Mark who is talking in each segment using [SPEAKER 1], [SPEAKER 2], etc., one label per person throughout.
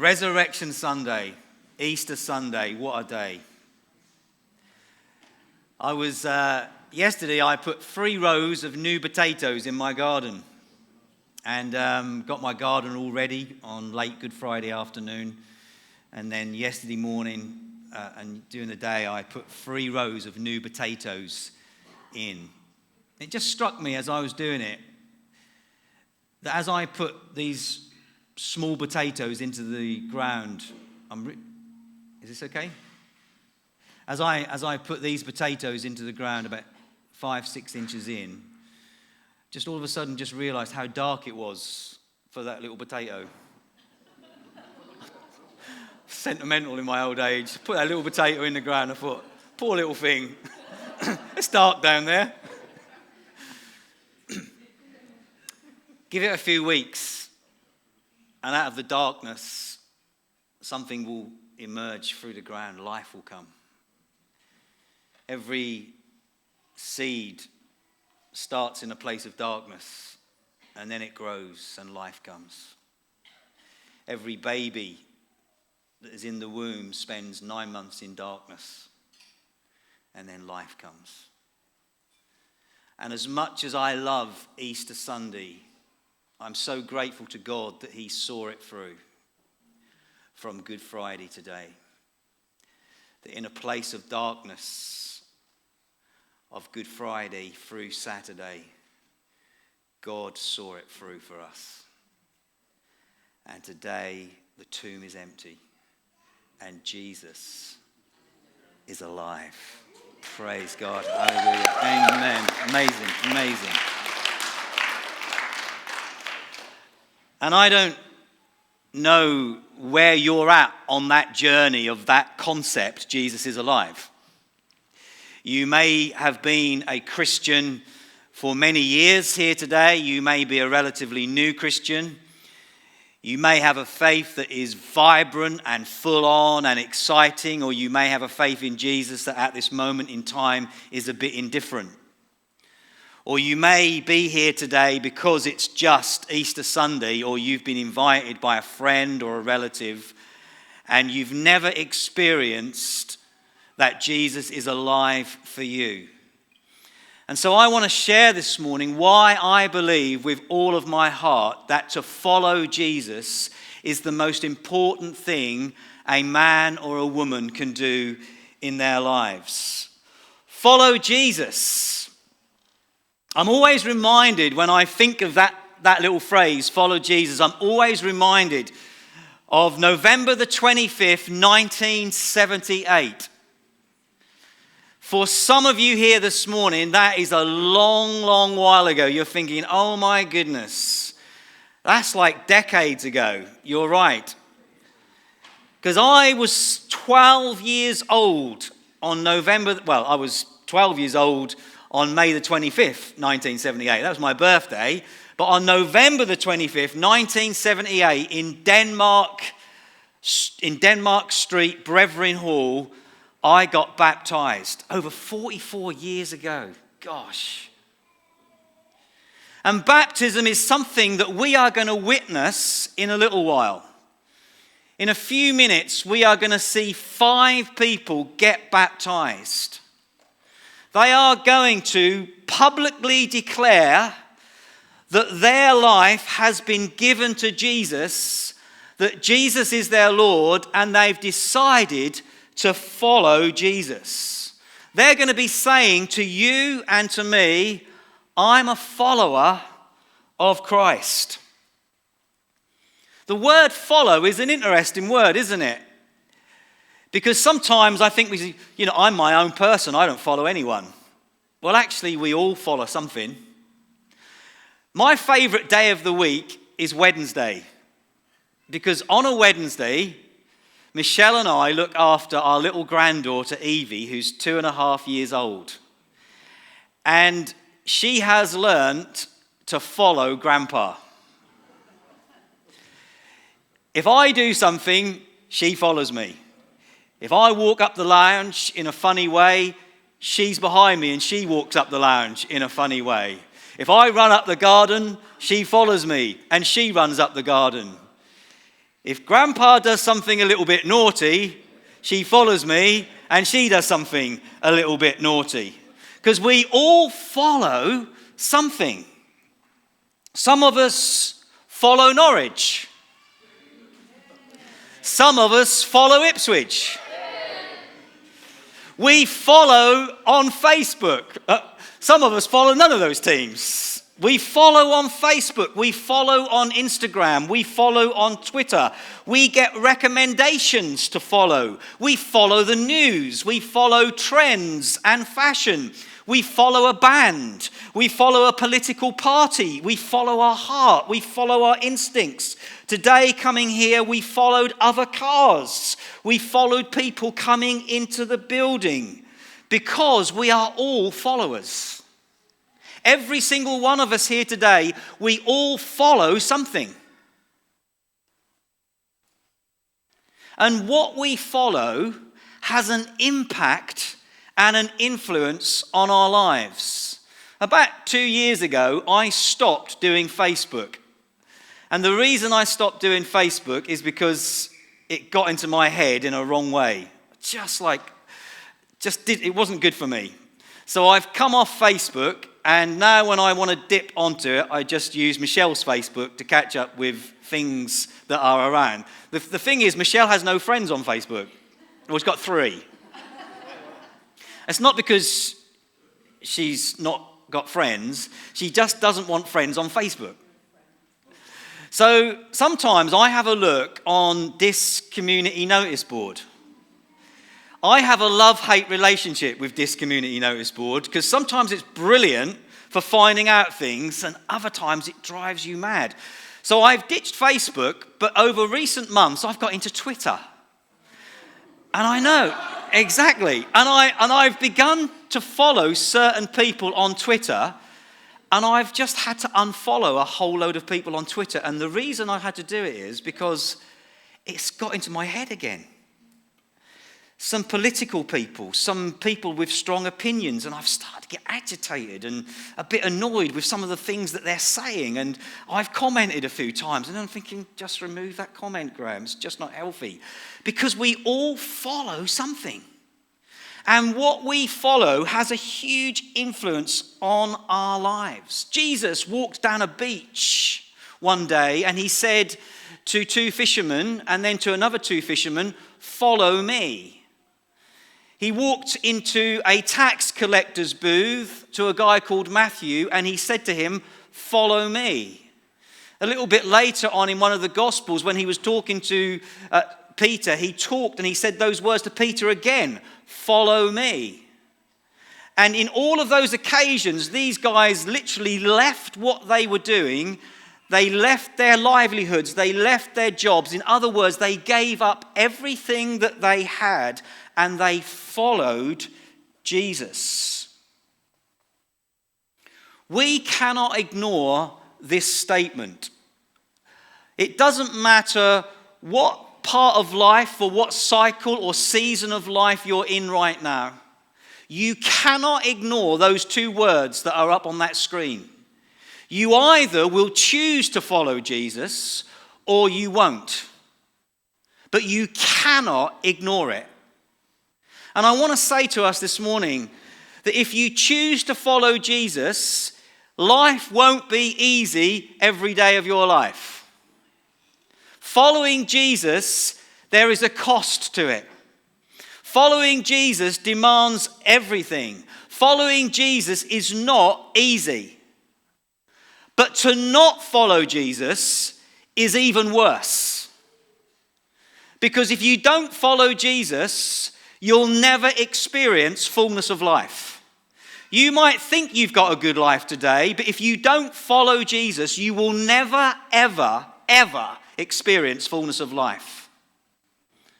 [SPEAKER 1] Resurrection Sunday, Easter Sunday, what a day. Yesterday I put 3 rows of new potatoes in my garden and got my garden all ready on late Good Friday afternoon. And then yesterday morning and during the day I put 3 rows of new potatoes in. It just struck me as I was doing it that as I put these small potatoes into the ground, is this okay? As I put these potatoes into the ground about 5-6 inches in, just all of a sudden just realized how dark it was for that little potato. Sentimental in my old age. Put that little potato in the ground, I thought, poor little thing. It's dark down there. Give it a few weeks, and out of the darkness, something will emerge through the ground. Life will come. Every seed starts in a place of darkness, and then it grows and life comes. Every baby that is in the womb spends 9 months in darkness, and then life comes. And as much as I love Easter Sunday, I'm so grateful to God that he saw it through from Good Friday today. That in a place of darkness of Good Friday through Saturday, God saw it through for us. And today the tomb is empty and Jesus is alive. Praise God. Hallelujah. Amen. Amazing. And I don't know where you're at on that journey of that concept, Jesus is alive. You may have been a Christian for many years here today. You may be a relatively new Christian. You may have a faith that is vibrant and full on and exciting, or you may have a faith in Jesus that at this moment in time is a bit indifferent. Or you may be here today because it's just Easter Sunday, or you've been invited by a friend or a relative, and you've never experienced that Jesus is alive for you. And so I want to share this morning why I believe with all of my heart that to follow Jesus is the most important thing a man or a woman can do in their lives. Follow Jesus. I'm always reminded when I think of that little phrase, follow Jesus, I'm always reminded of November the 25th, 1978. For some of you here this morning, that is a long while ago. You're thinking, oh my goodness, that's like decades ago. You're right. Because I was 12 years old on I was 12 years old on May the 25th, 1978. That was my birthday. But on November the 25th, 1978, in Denmark Street, Brethren Hall, I got baptized over 44 years ago. Gosh. And baptism is something that we are going to witness in a little while. In a few minutes, we are going to see 5 people get baptized. They are going to publicly declare that their life has been given to Jesus, that Jesus is their Lord, and they've decided to follow Jesus. They're going to be saying to you and to me, I'm a follower of Christ. The word follow is an interesting word, isn't it? Because sometimes I think I'm my own person, I don't follow anyone. Well, actually, we all follow something. My favorite day of the week is Wednesday. Because on a Wednesday, Michelle and I look after our little granddaughter, Evie, who's 2.5 years old. And she has learnt to follow Grandpa. If I do something, she follows me. If I walk up the lounge in a funny way, she's behind me and she walks up the lounge in a funny way. If I run up the garden, she follows me and she runs up the garden. If Grandpa does something a little bit naughty, she follows me, and she does something a little bit naughty. Because we all follow something. Some of us follow Norwich. Some of us follow Ipswich. We follow on Facebook. Some of us follow none of those teams. We follow on Facebook. We follow on Instagram. We follow on Twitter. We get recommendations to follow. We follow the news. We follow trends and fashion. We follow a band. We follow a political party. We follow our heart. We follow our instincts. Today, coming here, we followed other cars. We followed people coming into the building because we are all followers. Every single one of us here today, we all follow something. And what we follow has an impact and an influence on our lives. About 2 years ago, I stopped doing Facebook. And the reason I stopped doing Facebook is because it got into my head in a wrong way. It wasn't good for me. So I've come off Facebook, and now when I want to dip onto it, I just use Michelle's Facebook to catch up with things that are around. The thing is, Michelle has no friends on Facebook. Well, she's got 3. It's not because she's not got friends. She just doesn't want friends on Facebook. So sometimes I have a look on this community notice board. I have a love-hate relationship with this community notice board because sometimes it's brilliant for finding out things and other times it drives you mad. So I've ditched Facebook, but over recent months I've got into Twitter. And I know, exactly. And I've begun to follow certain people on Twitter, and I've just had to unfollow a whole load of people on Twitter. And the reason I've had to do it is because it's got into my head again. Some political people, some people with strong opinions, and I've started to get agitated and a bit annoyed with some of the things that they're saying. And I've commented a few times, and I'm thinking, just remove that comment, Graham. It's just not healthy. Because we all follow something. And what we follow has a huge influence on our lives. Jesus walked down a beach one day, and he said to 2 fishermen, and then to another 2 fishermen, "Follow me." He walked into a tax collector's booth to a guy called Matthew, and he said to him, "Follow me." A little bit later on in one of the Gospels, when he was talking to Peter, he talked and he said those words to Peter again, "Follow me." And in all of those occasions, these guys literally left what they were doing. They left their livelihoods. They left their jobs. In other words, they gave up everything that they had and they followed Jesus. We cannot ignore this statement. It doesn't matter what part of life or what cycle or season of life you're in right now. You cannot ignore those 2 words that are up on that screen. You either will choose to follow Jesus or you won't. But you cannot ignore it. And I want to say to us this morning that if you choose to follow Jesus, life won't be easy every day of your life. Following Jesus, there is a cost to it. Following Jesus demands everything. Following Jesus is not easy. But to not follow Jesus is even worse. Because if you don't follow Jesus, you'll never experience fullness of life. You might think you've got a good life today, but if you don't follow Jesus, you will never, ever, ever experience fullness of life.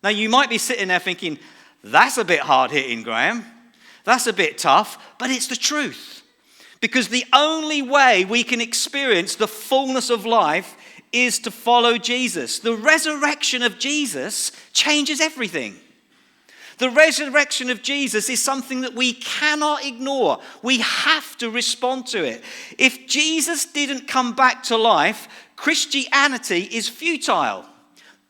[SPEAKER 1] Now, you might be sitting there thinking, that's a bit hard-hitting, Graham. That's a bit tough, but it's the truth. Because the only way we can experience the fullness of life is to follow Jesus. The resurrection of Jesus changes everything. The resurrection of Jesus is something that we cannot ignore. We have to respond to it. If Jesus didn't come back to life, Christianity is futile.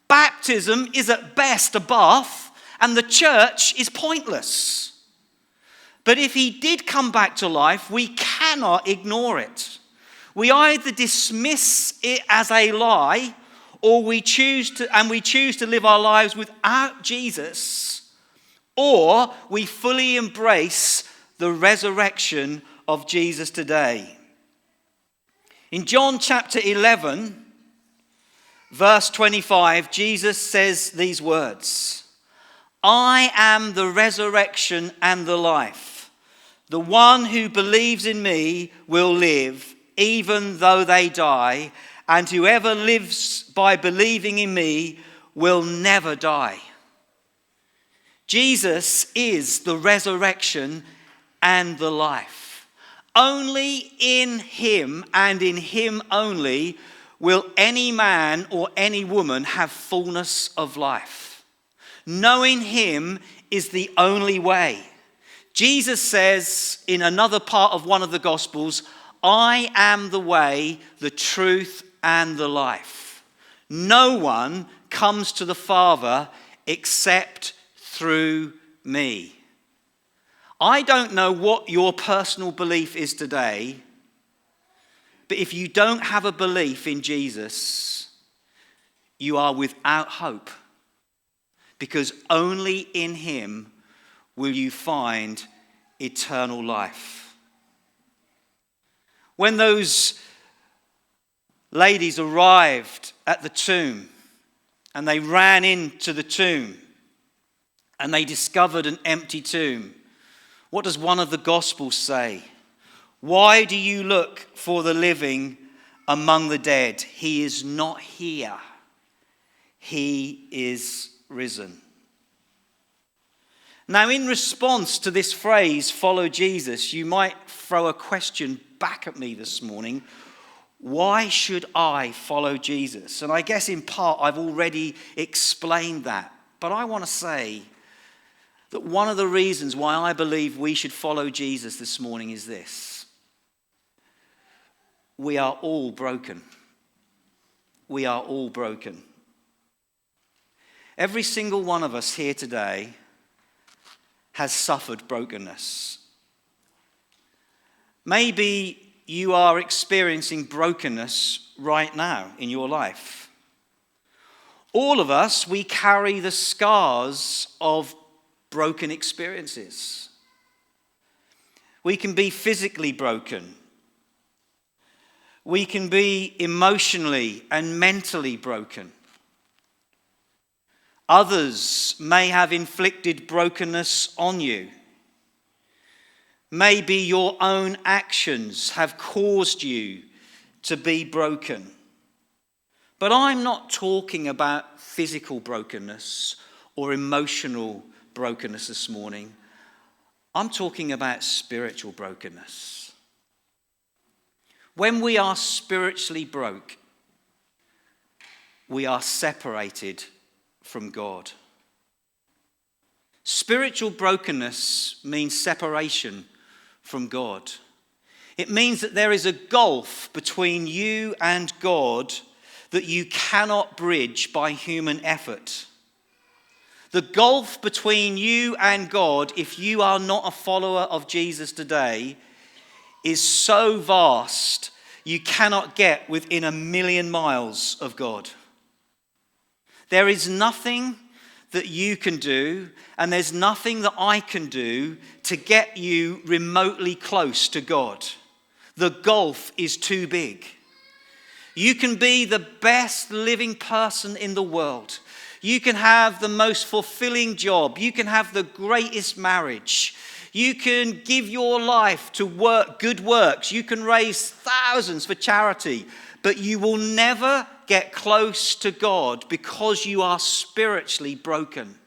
[SPEAKER 1] Baptism is at best a bath, and the church is pointless. But if he did come back to life, we cannot ignore it. We either dismiss it as a lie, or we choose to live our lives without Jesus, or we fully embrace the resurrection of Jesus today. In John chapter 11, verse 25, Jesus says these words, "I am the resurrection and the life. The one who believes in me will live, even though they die, and whoever lives by believing in me will never die." Jesus is the resurrection and the life. Only in him and in him only will any man or any woman have fullness of life. Knowing him is the only way. Jesus says in another part of one of the Gospels, "I am the way, the truth, and the life. No one comes to the Father except through me." I don't know what your personal belief is today, but if you don't have a belief in Jesus, you are without hope, because only in him will you find eternal life. When those ladies arrived at the tomb and they ran into the tomb and they discovered an empty tomb, what does one of the Gospels say? "Why do you look for the living among the dead? He is not here. He is risen." Now, in response to this phrase, "follow Jesus," you might throw a question back at me this morning. Why should I follow Jesus? And I guess in part I've already explained that. But I want to say that one of the reasons why I believe we should follow Jesus this morning is this. We are all broken. We are all broken. Every single one of us here today has suffered brokenness. Maybe you are experiencing brokenness right now in your life. All of us, we carry the scars of broken experiences. We can be physically broken. We can be emotionally and mentally broken. Others may have inflicted brokenness on you. Maybe your own actions have caused you to be broken. But I'm not talking about physical brokenness or emotional brokenness this morning. I'm talking about spiritual brokenness. When we are spiritually broke, we are separated from God. Spiritual brokenness means separation from God. It means that there is a gulf between you and God that you cannot bridge by human effort. The gulf between you and God, if you are not a follower of Jesus today, is so vast you cannot get within 1,000,000 miles of God. There is nothing that you can do, and there's nothing that I can do to get you remotely close to God. The gulf is too big. You can be the best living person in the world. You can have the most fulfilling job. You can have the greatest marriage. You can give your life to work, good works. You can raise thousands for charity. But you will never get close to God because you are spiritually broken.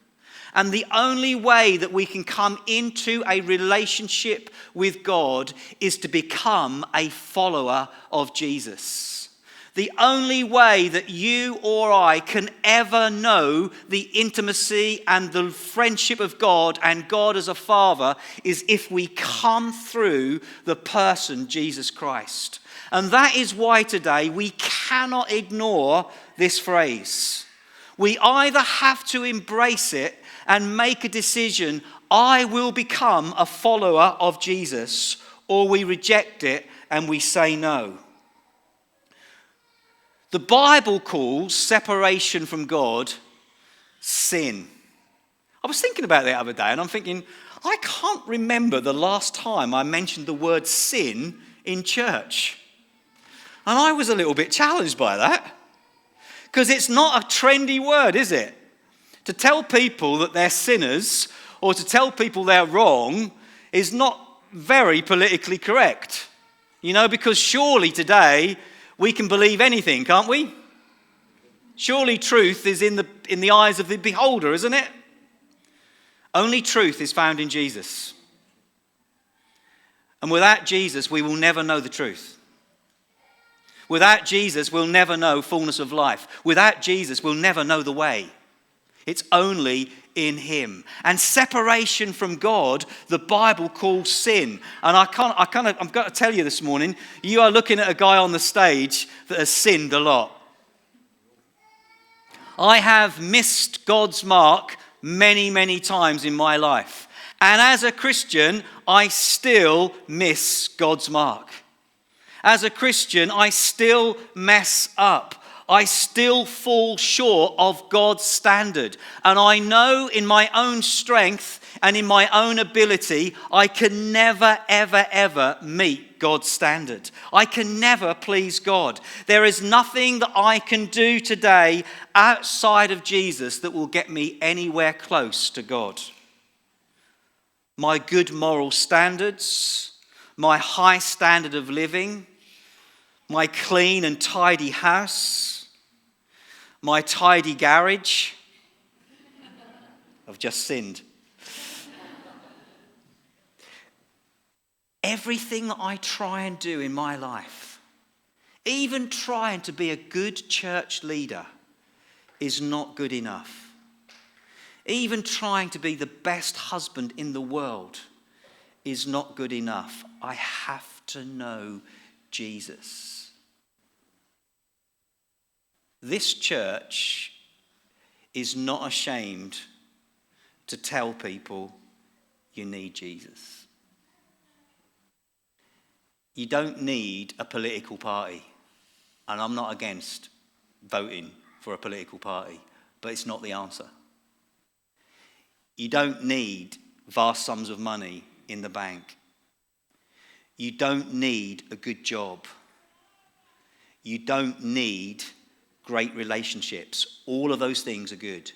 [SPEAKER 1] And the only way that we can come into a relationship with God is to become a follower of Jesus. The only way that you or I can ever know the intimacy and the friendship of God and God as a Father is if we come through the person Jesus Christ. And that is why today we cannot ignore this phrase. We either have to embrace it and make a decision, I will become a follower of Jesus, or we reject it and we say no. The Bible calls separation from God sin. I was thinking about that the other day and I'm thinking, I can't remember the last time I mentioned the word sin in church. And I was a little bit challenged by that. Because it's not a trendy word, is it? To tell people that they're sinners or to tell people they're wrong is not very politically correct. You know, because surely today we can believe anything, can't we? Surely truth is in the eyes of the beholder, isn't it? Only truth is found in Jesus. And without Jesus, we will never know the truth. Without Jesus, we'll never know fullness of life. Without Jesus, we'll never know the way. It's only in him. And separation from God, the Bible calls sin. And I'm going to tell you this morning, you are looking at a guy on the stage that has sinned a lot. I have missed God's mark many, many times in my life. And as a Christian, I still miss God's mark. As a Christian, I still mess up. I still fall short of God's standard. And I know in my own strength and in my own ability, I can never, ever, ever meet God's standard. I can never please God. There is nothing that I can do today outside of Jesus that will get me anywhere close to God. My good moral standards, my high standard of living, my clean and tidy house, my tidy garage. I've just sinned. Everything that I try and do in my life, even trying to be a good church leader, is not good enough. Even trying to be the best husband in the world is not good enough. I have to know Jesus. This church is not ashamed to tell people you need Jesus. You don't need a political party. And I'm not against voting for a political party, but it's not the answer. You don't need vast sums of money in the bank. You don't need a good job. You don't need great relationships. All of those things are good.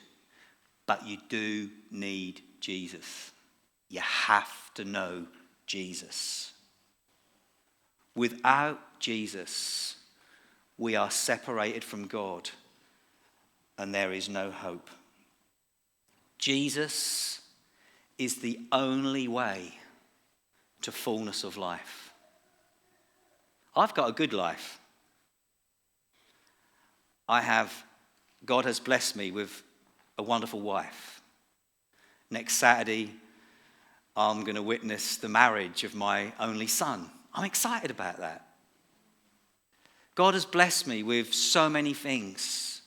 [SPEAKER 1] But you do need Jesus. You have to know Jesus. Without Jesus, we are separated from God and there is no hope. Jesus is the only way to fullness of life. I've got a good life. God has blessed me with a wonderful wife. Next Saturday, I'm going to witness the marriage of my only son. I'm excited about that. God has blessed me with so many things.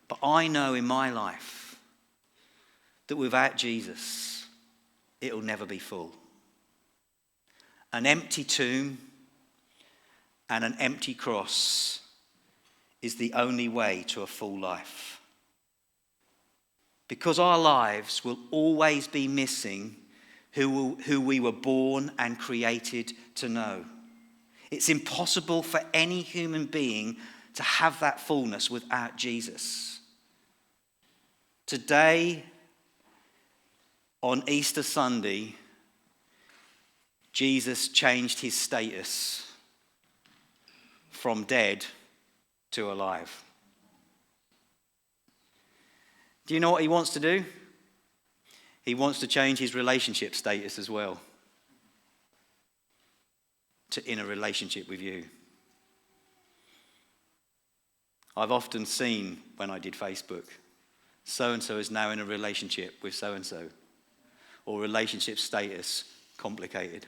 [SPEAKER 1] But I know in my life that without Jesus, it'll never be full. An empty tomb and an empty cross is the only way to a full life. Because our lives will always be missing who we were born and created to know. It's impossible for any human being to have that fullness without Jesus. Today, on Easter Sunday, Jesus changed his status from dead to alive. Do you know what he wants to do? He wants to change his relationship status as well. In a relationship with you. I've often seen when I did Facebook, so-and-so is now in a relationship with so-and-so, or relationship status complicated.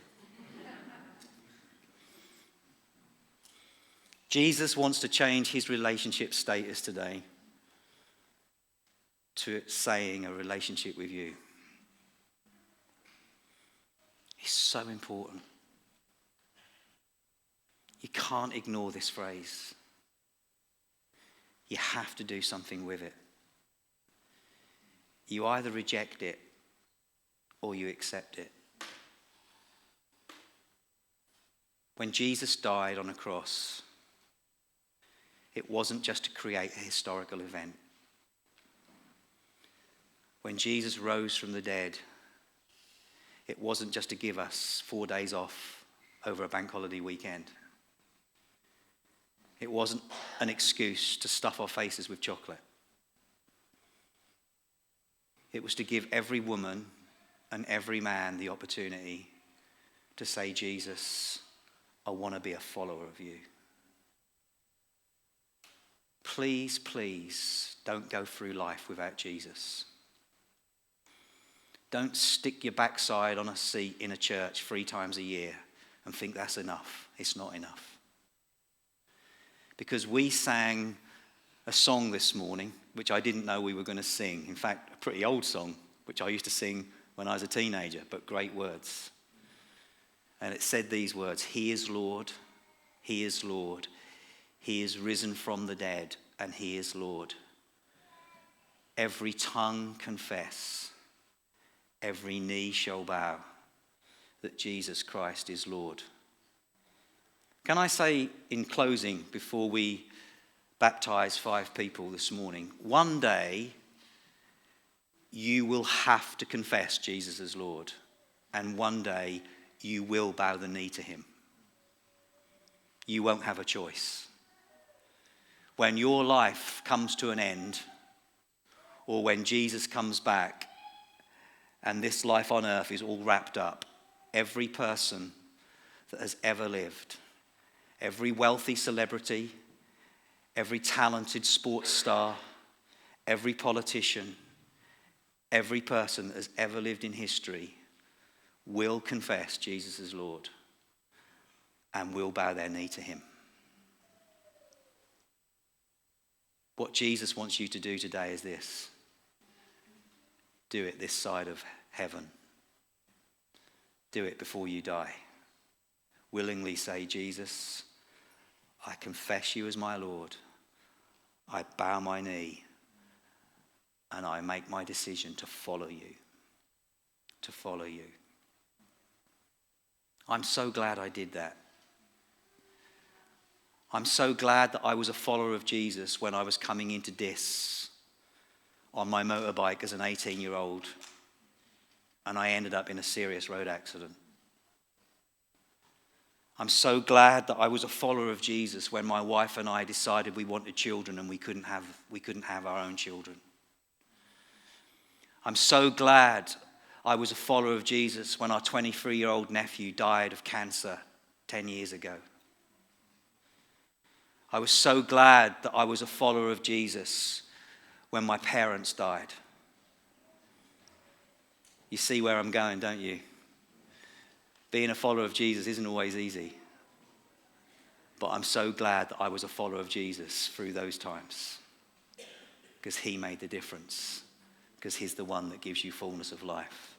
[SPEAKER 1] Jesus wants to change his relationship status today. to saying a relationship with you. It's so important. You can't ignore this phrase. You have to do something with it. You either reject it or you accept it. When Jesus died on a cross, it wasn't just to create a historical event. When Jesus rose from the dead, it wasn't just to give us 4 days off over a bank holiday weekend. It wasn't an excuse to stuff our faces with chocolate. It was to give every woman and every man the opportunity to say, Jesus, I want to be a follower of you. Please, please don't go through life without Jesus. Don't stick your backside on a seat in a church 3 times a year and think that's enough. It's not enough. Because we sang a song this morning, which I didn't know we were going to sing. In fact, a pretty old song, which I used to sing when I was a teenager, but great words. And it said these words, He is Lord, He is Lord. He is risen from the dead, and He is Lord. Every tongue confess, every knee shall bow that Jesus Christ is Lord. Can I say in closing, before we baptize 5 people this morning, one day you will have to confess Jesus as Lord, and one day you will bow the knee to Him. You won't have a choice. When your life comes to an end, or when Jesus comes back and this life on earth is all wrapped up, every person that has ever lived, every wealthy celebrity, every talented sports star, every politician, every person that has ever lived in history will confess Jesus as Lord and will bow their knee to Him. What Jesus wants you to do today is this. Do it this side of heaven. Do it before you die. Willingly say, Jesus, I confess you as my Lord. I bow my knee and I make my decision to follow you. To follow you. I'm so glad I did that. I'm so glad that I was a follower of Jesus when I was coming into Diss on my motorbike as an 18-year-old, and I ended up in a serious road accident. I'm so glad that I was a follower of Jesus when my wife and I decided we wanted children and we couldn't have our own children. I'm so glad I was a follower of Jesus when our 23-year-old nephew died of cancer 10 years ago. I was so glad that I was a follower of Jesus when my parents died. You see where I'm going, don't you? Being a follower of Jesus isn't always easy. But I'm so glad that I was a follower of Jesus through those times. Because He made the difference. Because He's the one that gives you fullness of life.